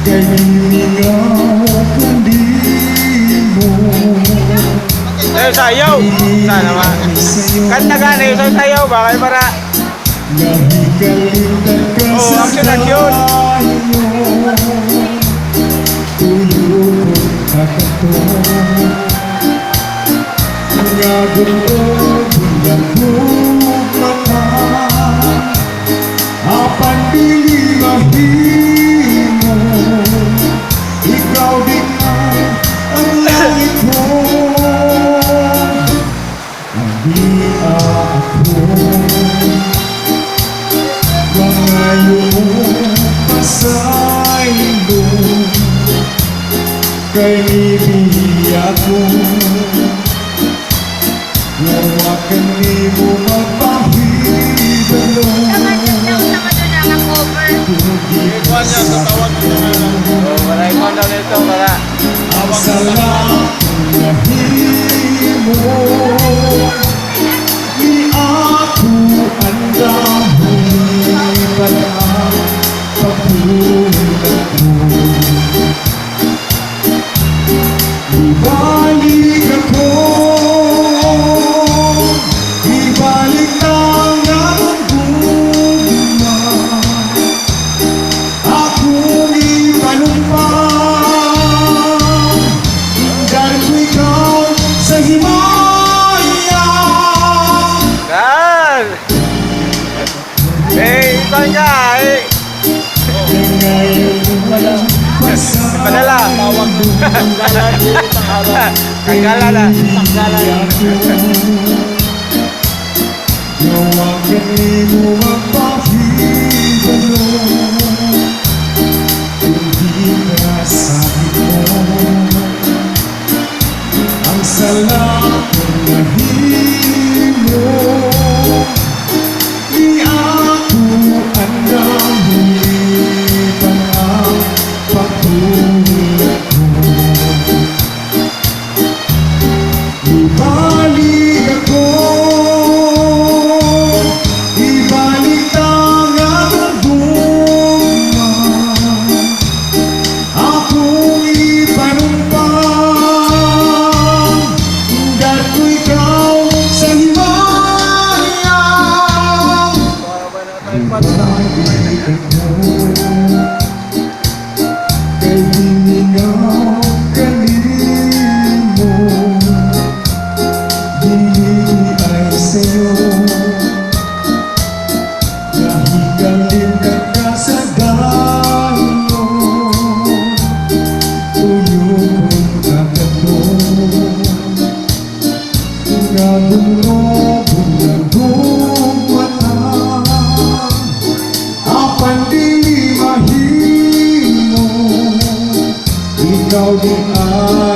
kay mingaw mo. Sayo sayaw. Sana ba? Kanta ka na yung sayaw ba? Kaya para. Oh, action action. Tuyok kakato nga doon nagbumanan apan dili mahimo ikaw din ang langit mo hindi ako mga iyong pasaylo kay nibiya ko lawakan ni mo magpahidalo Ikuan niya sa tawag nito na lang. Oh, para ikuan daw nito para. ang salat na himo ni ako ang dahilan ang pagpulat mo. Ibalik ako, ibalik ang nagugma, akong ipanumpang, dahil ko ikaw sa himaya. Gan! Eh, ikuan ka eh. Ngayon walang Padala. tawag Tanggalan na. Lawakan mo magpahidalo hindi ka sabi mo ang salat na himo ni ako ang nahulipan ang pagtulad mo. Ibalik ako, ibalik ang nagugma, akong ipanumpang, dahil ko ikaw sa himaya. Ibalik ako, kay hiningaw kanimo, dili ay sa'yo, nahigaling ka sa dayo, tuyok kakato, nga lumobong nagugmatan, apan dili mahimo, ikaw din ay